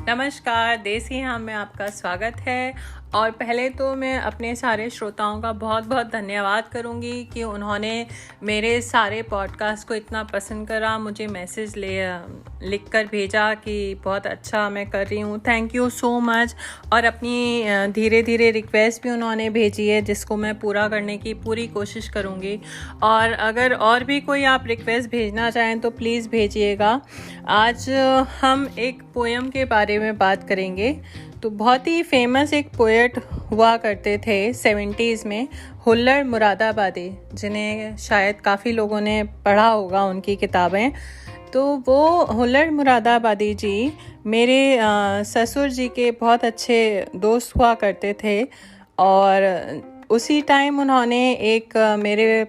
नमस्कार, देसी हम में आपका स्वागत है। और पहले तो मैं अपने सारे श्रोताओं का बहुत बहुत धन्यवाद करूंगी कि उन्होंने मेरे सारे पॉडकास्ट को इतना पसंद करा, मुझे मैसेज लिख कर भेजा कि बहुत अच्छा मैं कर रही हूँ। Thank you so much. और अपनी धीरे धीरे रिक्वेस्ट भी उन्होंने भेजी है, जिसको मैं पूरा करने की पूरी कोशिश करूँगी। और अगर और भी कोई आप रिक्वेस्ट भेजना चाहें तो प्लीज़ भेजिएगा। आज हम एक पोएम के बारे में बात करेंगे। तो बहुत ही फेमस एक पोएट हुआ करते थे 70s में, हुल्लड़ मुरादाबादी, जिन्हें शायद काफ़ी लोगों ने पढ़ा होगा उनकी किताबें। तो वो हुल्लड़ मुरादाबादी जी मेरे ससुर जी के बहुत अच्छे दोस्त हुआ करते थे। और उसी टाइम उन्होंने एक मेरे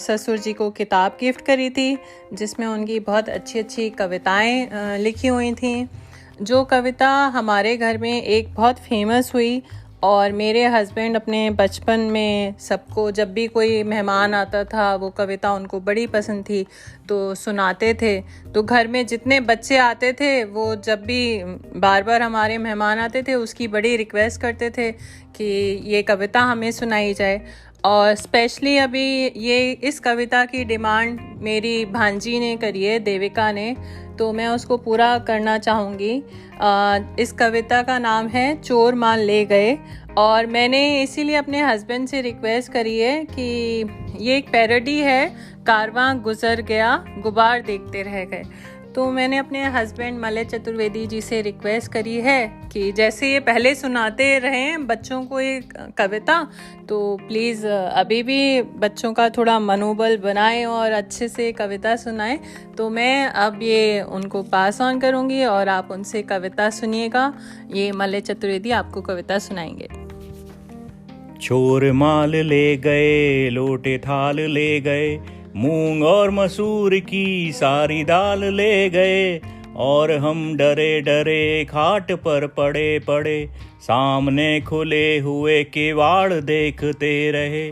ससुर जी को किताब गिफ्ट करी थी, जिसमें उनकी बहुत अच्छी अच्छी कविताएं लिखी हुई थी। जो कविता हमारे घर में एक बहुत फेमस हुई और मेरे हस्बैंड अपने बचपन में सबको, जब भी कोई मेहमान आता था, वो कविता उनको बड़ी पसंद थी तो सुनाते थे। तो घर में जितने बच्चे आते थे, वो जब भी बार बार हमारे मेहमान आते थे उसकी बड़ी रिक्वेस्ट करते थे कि ये कविता हमें सुनाई जाए। और स्पेशली अभी इस कविता की डिमांड मेरी भांजी ने करी है, देविका ने, तो मैं उसको पूरा करना चाहूँगी। इस कविता का नाम है चोर माल ले गए। और मैंने इसीलिए अपने हस्बैंड से रिक्वेस्ट करी है कि ये एक पैरोडी है, कारवां गुजर गया गुबार देखते रह गए। तो मैंने अपने हस्बैंड मलय चतुर्वेदी जी से रिक्वेस्ट करी है कि जैसे ये पहले सुनाते रहे बच्चों को एक कविता, तो प्लीज़ अभी भी बच्चों का थोड़ा मनोबल बनाएं और अच्छे से कविता सुनाएं। तो मैं अब ये उनको पास ऑन करूँगी और आप उनसे कविता सुनिएगा। ये मलय चतुर्वेदी आपको कविता सुनाएंगे। चोर माल ले गए, लोटे थाल ले गए, मूंग और मसूर की सारी दाल ले गए, और हम डरे डरे खाट पर पड़े पड़े, सामने खुले हुए किवाड़ देखते रहे।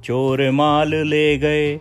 चोर माल ले गए,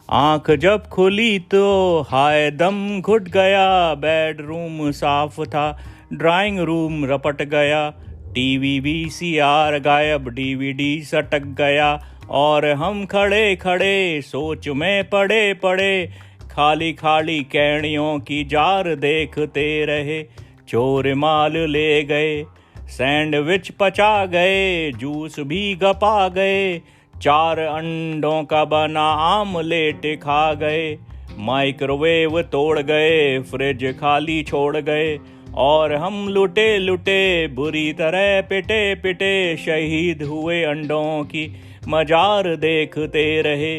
आंख जब खुली तो हाय दम घुट गया, बेडरूम साफ था, ड्राइंग रूम रपट गया, टीवी VCR गायब, DVD सटक गया, और हम खड़े खड़े सोच में पड़े पड़े, खाली खाली कैणियों की जार देखते रहे। चोर माल ले गए, सैंडविच पचा गए, जूस भी गपा गए, 4 अंडों का बना आमलेट खा गए, माइक्रोवेव तोड़ गए, फ्रिज खाली छोड़ गए, और हम लुटे लुटे बुरी तरह पिटे पिटे, शहीद हुए अंडों की मजार देखते रहे।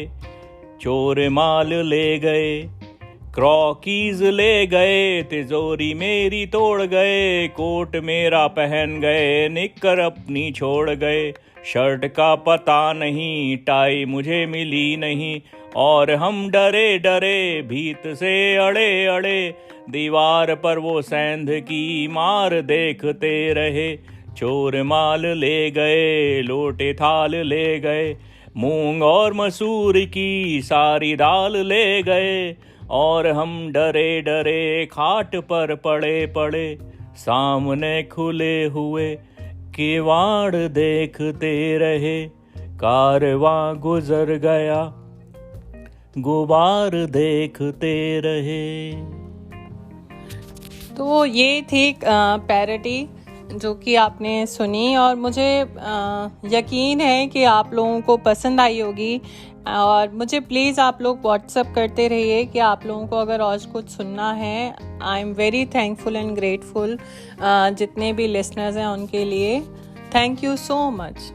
चोर माल ले गए, क्रॉकीज ले गए, तिजोरी मेरी तोड़ गए, कोट मेरा पहन गए, निक्कर अपनी छोड़ गए, शर्ट का पता नहीं, टाई मुझे मिली नहीं, और हम डरे डरे भीत से अड़े अड़े, दीवार पर वो सेंध की मार देखते रहे। चोर माल ले गए, लोटे थाल ले गए, मूंग और मसूर की सारी दाल ले गए, और हम डरे डरे खाट पर पड़े पड़े, सामने खुले हुए किवाड़ देखते रहे। कारवां गुजर गया गुबार देखते रहे। तो ये थी पैरोडी जो कि आपने सुनी, और मुझे यकीन है कि आप लोगों को पसंद आई होगी। और मुझे प्लीज़ आप लोग व्हाट्सअप करते रहिए कि आप लोगों को अगर और कुछ सुनना है। I am very thankful and grateful जितने भी लिसनर्स हैं उनके लिए। Thank you so much.